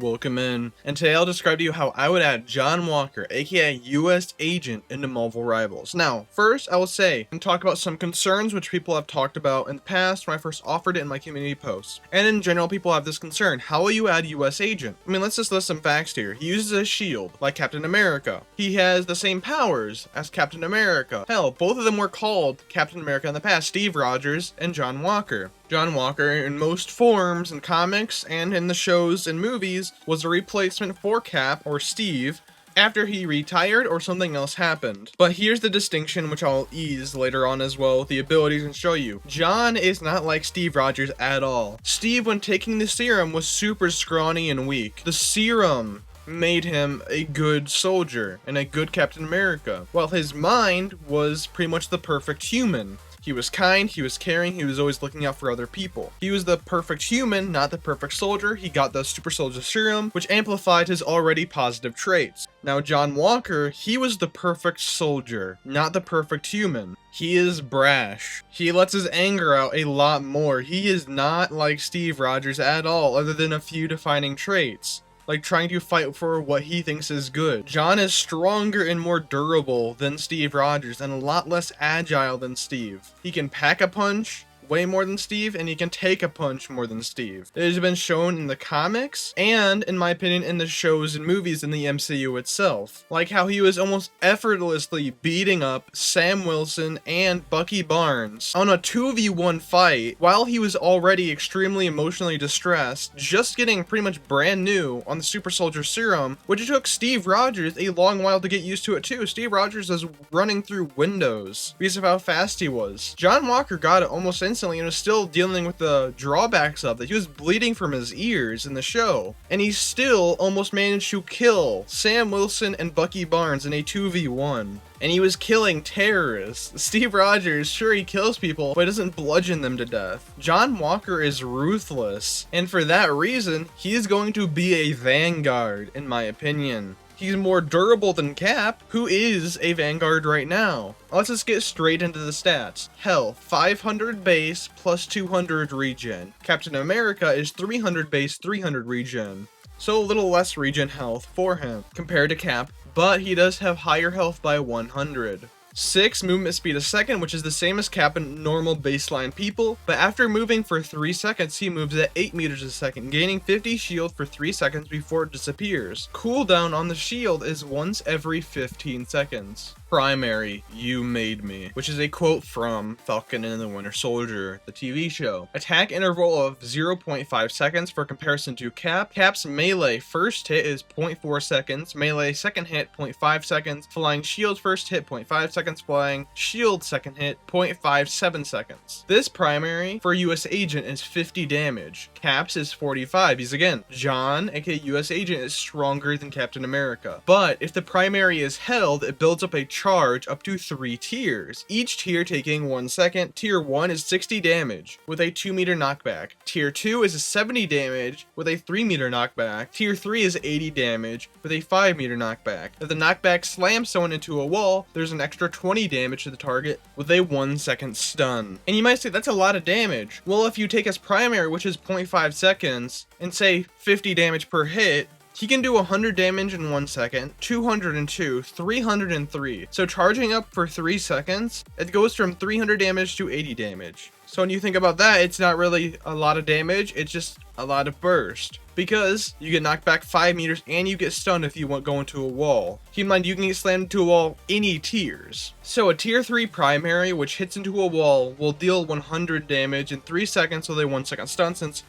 Welcome in, and today I'll describe to you how I would add John Walker, aka US Agent, into Marvel Rivals. Now, first I will say and talk about some concerns which people have talked about in the past when I first offered it in my community posts. And in general, people have this concern: how will you add US Agent? I mean, let's just list some facts here. He uses a shield, like Captain America. He has the same powers as Captain America. Hell, both of them were called Captain America in the past, Steve Rogers and John Walker. John Walker, in most forms in comics and in the shows and movies, was a replacement for Cap, or Steve, after he retired or something else happened. But here's the distinction, which I'll ease later on as well with the abilities and show you. John is not like Steve Rogers at all. Steve, when taking the serum, was super scrawny and weak. The serum made him a good soldier and a good Captain America, while his mind was pretty much the perfect human. He was kind, he was caring, he was always looking out for other people. He was the perfect human, not the perfect soldier. He got the super soldier serum, which amplified his already positive traits. Now, John Walker, he was the perfect soldier, not the perfect human. He is brash. He lets his anger out a lot more. He is not like Steve Rogers at all, other than a few defining traits, like trying to fight for what he thinks is good. John is stronger and more durable than Steve Rogers, and a lot less agile than Steve. He can pack a punch way more than Steve, and he can take a punch more than Steve. It has been shown in the comics, and in my opinion in the shows and movies in the MCU itself. Like how he was almost effortlessly beating up Sam Wilson and Bucky Barnes on a 2v1 fight while he was already extremely emotionally distressed, just getting pretty much brand new on the super soldier serum, which it took Steve Rogers a long while to get used to it too. Steve Rogers was running through windows because of how fast he was. John Walker got it almost instantly and was still dealing with the drawbacks of that. He was bleeding from his ears in the show, and he still almost managed to kill Sam Wilson and Bucky Barnes in a 2v1. And he was killing terrorists. Steve Rogers, sure, he kills people, but doesn't bludgeon them to death. John Walker is ruthless, and for that reason, he is going to be a vanguard, in my opinion. He's more durable than Cap, who is a vanguard right now. Let's just get straight into the stats. Health, 500 base plus 200 regen. Captain America is 300 base, 300 regen. So a little less regen health for him compared to Cap, but he does have higher health by 100. 6 movement speed a second, which is the same as Cap in normal baseline people, but after moving for 3 seconds, he moves at 8 meters a second, gaining 50 shield for 3 seconds before it disappears. Cooldown on the shield is once every 15 seconds. Primary, you made me, which is a quote from Falcon and the Winter Soldier, the TV show. Attack interval of 0.5 seconds for comparison to Cap. Cap's melee first hit is 0.4 seconds, melee second hit 0.5 seconds, flying shield first hit 0.5 seconds, flying shield second hit 0.57 seconds. This primary for US Agent is 50 damage. Cap's is 45. He's again, John, aka US Agent, is stronger than Captain America. But if the primary is held, it builds up a charge up to 3 tiers, each tier taking 1 second. Tier 1 is 60 damage with a 2 meter knockback. Tier 2 is 70 damage with a 3 meter knockback. Tier 3 is 80 damage with a 5 meter knockback. If the knockback slams someone into a wall, there's an extra 20 damage to the target with a 1 second stun. And you might say that's a lot of damage. Well, if you take his primary, which is 0.5 seconds, and say 50 damage per hit, he can do 100 damage in 1 second, 202, 303. So charging up for 3 seconds, it goes from 300 damage to 80 damage. So when you think about that, it's not really a lot of damage, it's just a lot of burst. Because you get knocked back 5 meters and you get stunned if you go into a wall. Keep in mind, you can get slammed into a wall any tiers. So a tier 3 primary, which hits into a wall, will deal 100 damage in 3 seconds with a 1 second stun, since,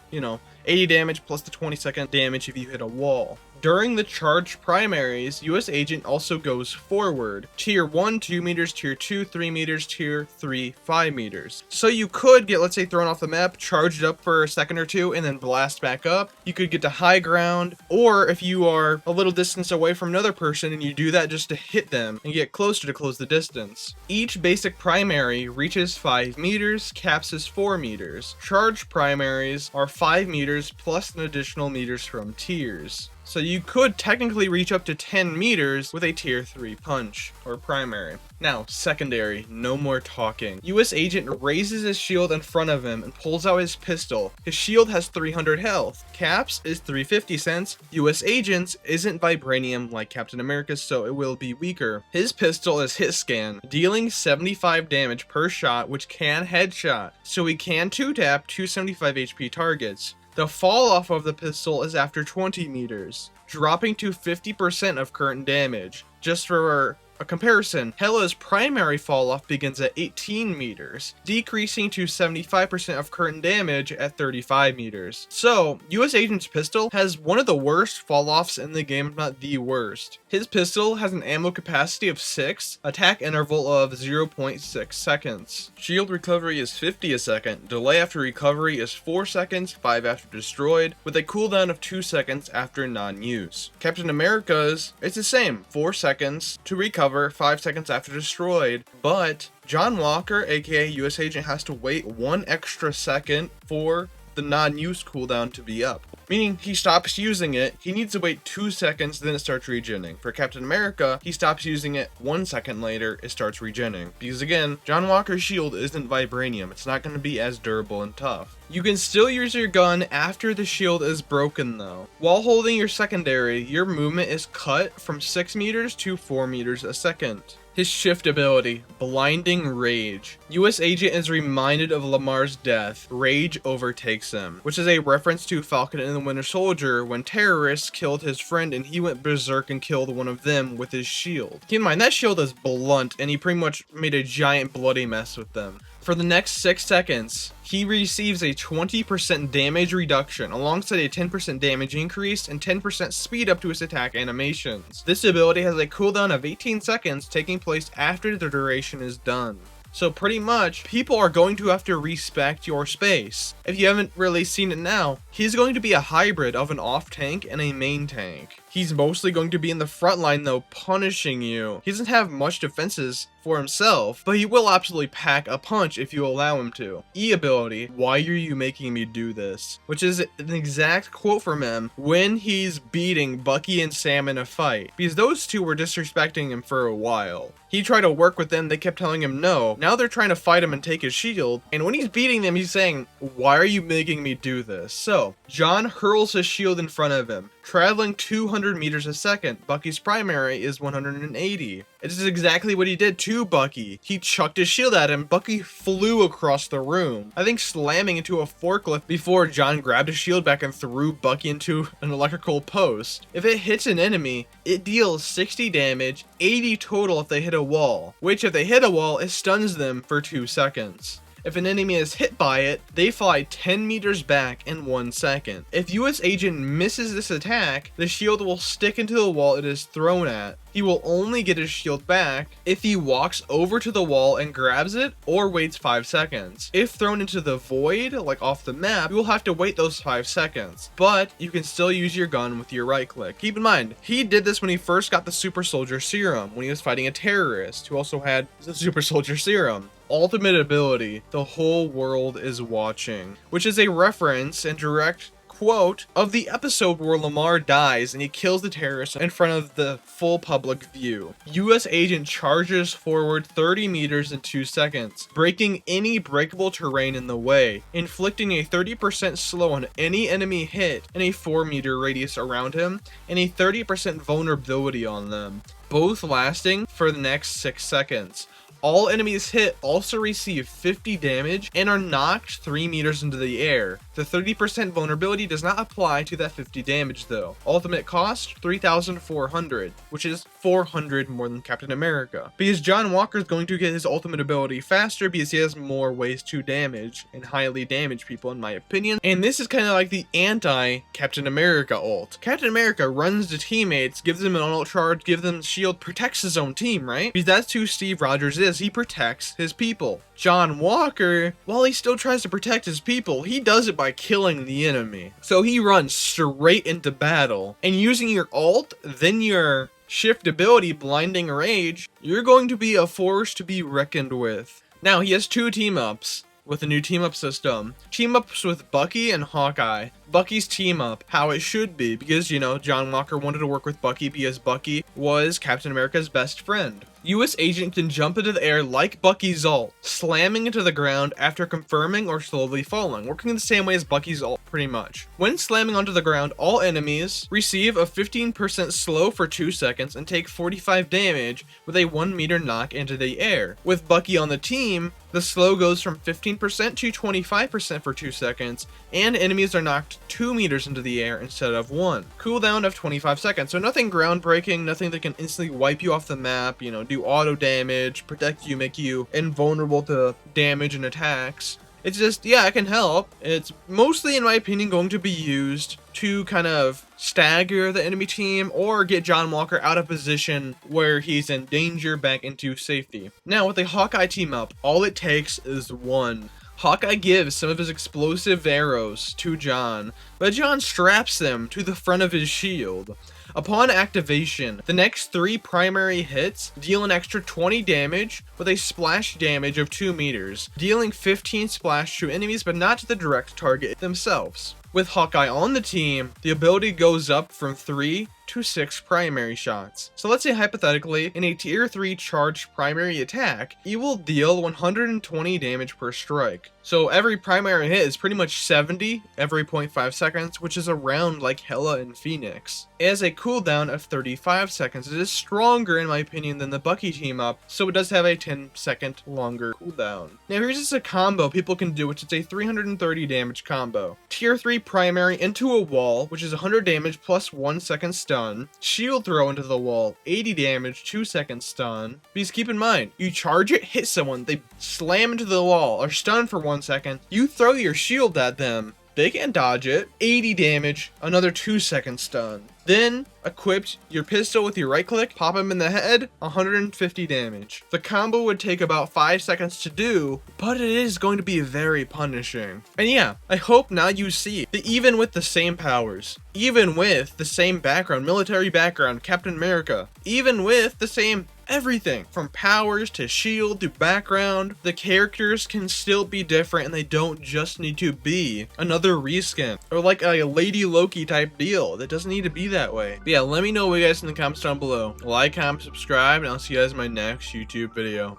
80 damage plus the 20 second damage if you hit a wall. During the charged primaries, US Agent also goes forward. Tier 1, 2 meters, Tier 2, 3 meters, Tier 3, 5 meters. So you could get, let's say, thrown off the map, charged up for a second or two, and then blast back up. You could get to high ground, or if you are a little distance away from another person and you do that just to hit them and get closer to close the distance. Each basic primary reaches 5 meters, Caps is 4 meters. Charged primaries are 5 meters plus an additional meters from tiers. So you could technically reach up to 10 meters with a tier 3 punch, or primary. Now, secondary, no more talking. US Agent raises his shield in front of him and pulls out his pistol. His shield has 300 health. Caps is 350 since US Agent's isn't vibranium like Captain America's, so it will be weaker. His pistol is hit scan, dealing 75 damage per shot, which can headshot, so he can 2-tap 275 HP targets. The fall off of the pistol is after 20 meters, dropping to 50% of current damage. Just for a comparison, Hela's primary fall off begins at 18 meters, decreasing to 75% of current damage at 35 meters. So, US Agent's pistol has one of the worst fall offs in the game, if not the worst. His pistol has an ammo capacity of 6, attack interval of 0.6 seconds. Shield recovery is 50 a second, delay after recovery is 4 seconds, 5 after destroyed, with a cooldown of 2 seconds after non-use. Captain America's, it's the same, 4 seconds to recover, 5 seconds after destroyed, but John Walker, aka US Agent, has to wait 1 extra second for the non-use cooldown to be up. Meaning he stops using it, he needs to wait 2 seconds, then it starts regenning. For Captain America, he stops using it 1 second later, it starts regenning. Because again, John Walker's shield isn't vibranium, it's not going to be as durable and tough. You can still use your gun after the shield is broken though. While holding your secondary, your movement is cut from 6 meters to 4 meters a second. His shift ability, Blinding Rage. US Agent is reminded of Lamar's death. Rage overtakes him, which is a reference to Falcon and the Winter Soldier when terrorists killed his friend and he went berserk and killed one of them with his shield. Keep in mind, that shield is blunt and he pretty much made a giant bloody mess with them. For the next 6 seconds, he receives a 20% damage reduction alongside a 10% damage increase and 10% speed up to his attack animations. This ability has a cooldown of 18 seconds taking place after the duration is done. So pretty much, people are going to have to respect your space. If you haven't really seen it now, he's going to be a hybrid of an off tank and a main tank. He's mostly going to be in the front line though, punishing you. He doesn't have much defenses for himself, but he will absolutely pack a punch if you allow him to. E ability, why are you making me do this? Which is an exact quote from him when he's beating Bucky and Sam in a fight, because those two were disrespecting him for a while. He tried to work with them, they kept telling him no. Now they're trying to fight him and take his shield, and when he's beating them, he's saying, why are you making me do this? So, John hurls his shield in front of him, traveling 200 meters a second. Bucky's primary is 180. It is exactly what he did to Bucky. He chucked his shield at him. Bucky flew across the room, I think slamming into a forklift before John grabbed his shield back and threw Bucky into an electrical post. If it hits an enemy, it deals 60 damage, 80 total if they hit a wall, which if they hit a wall, it stuns them for 2 seconds. If an enemy is hit by it, they fly 10 meters back in 1 second. If US Agent misses this attack, the shield will stick into the wall it is thrown at. He will only get his shield back if he walks over to the wall and grabs it or waits 5 seconds. If thrown into the void, like off the map, you will have to wait those 5 seconds, but you can still use your gun with your right click. Keep in mind, he did this when he first got the Super Soldier Serum, when he was fighting a terrorist who also had the Super Soldier Serum. Ultimate ability, the whole world is watching, which is a reference and direct quote of the episode where Lamar dies and he kills the terrorist in front of the full public view. US Agent charges forward 30 meters in 2 seconds, breaking any breakable terrain in the way, inflicting a 30% slow on any enemy hit in a 4-meter radius around him, and a 30% vulnerability on them, both lasting for the next 6 seconds. All enemies hit also receive 50 damage and are knocked 3 meters into the air. The 30% vulnerability does not apply to that 50 damage though. Ultimate cost, 3,400, which is 400 more than Captain America. Because John Walker is going to get his ultimate ability faster because he has more ways to damage and highly damage people in my opinion. And this is kind of like the anti-Captain America ult. Captain America runs to teammates, gives them an ult charge, gives them shield, protects his own team, right? Because that's who Steve Rogers is. He protects his people. John Walker, while he still tries to protect his people, he does it by killing the enemy. So he runs straight into battle, and using your ult, then your shift ability, Blinding Rage, you're going to be a force to be reckoned with. Now, he has 2 team-ups. with a new team up system. Team ups with Bucky and Hawkeye. Bucky's team up, how it should be, because, you know, John Walker wanted to work with Bucky because Bucky was Captain America's best friend. US Agent can jump into the air like Bucky's ult, slamming into the ground after confirming or slowly falling, working the same way as Bucky's ult pretty much. When slamming onto the ground, all enemies receive a 15% slow for 2 seconds and take 45 damage with a 1 meter knock into the air. With Bucky on the team, the slow goes from 15% to 25% for 2 seconds, and enemies are knocked 2 meters into the air instead of 1. Cooldown of 25 seconds, so nothing groundbreaking, nothing that can instantly wipe you off the map, you know, do auto damage, protect you, make you invulnerable to damage and attacks. It's just, yeah, it can help. It's mostly, in my opinion, going to be used to kind of stagger the enemy team or get John Walker out of position where he's in danger back into safety. Now, with the Hawkeye team up, all it takes is one. Hawkeye gives some of his explosive arrows to John, but John straps them to the front of his shield. Upon activation, the next 3 primary hits deal an extra 20 damage with a splash damage of 2 meters, dealing 15 splash to enemies but not to the direct target themselves. With Hawkeye on the team, the ability goes up from 3 to 6 primary shots. So let's say hypothetically, in a tier 3 charged primary attack, you will deal 120 damage per strike. So every primary hit is pretty much 70 every 0.5 seconds, which is around like Hela and Phoenix. It has a cooldown of 35 seconds. It is stronger in my opinion than the Bucky team up, so it does have a 10-second longer cooldown. Now here's just a combo people can do, which is a 330 damage combo. Tier 3 primary into a wall, which is 100 damage plus 1 second stun. Shield throw into the wall, 80 damage, 2 second stun. Because keep in mind, you charge it, hit someone, they slam into the wall, or stun for 1 second, you throw your shield at them, they can dodge it, 80 damage, another 2 second stun. Then, equipped your pistol with your right click, pop him in the head, 150 damage. The combo would take about 5 seconds to do, but it is going to be very punishing. And yeah, I hope now you see that even with the same powers, even with the same background, military background, Captain America, even with the same everything from powers to shield to background, the characters can still be different and they don't just need to be another reskin or like a Lady Loki type deal. That doesn't need to be that way. But yeah, let me know what you guys in the comments down below. Like, comment, subscribe, and I'll see you guys in my next YouTube video.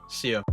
See ya.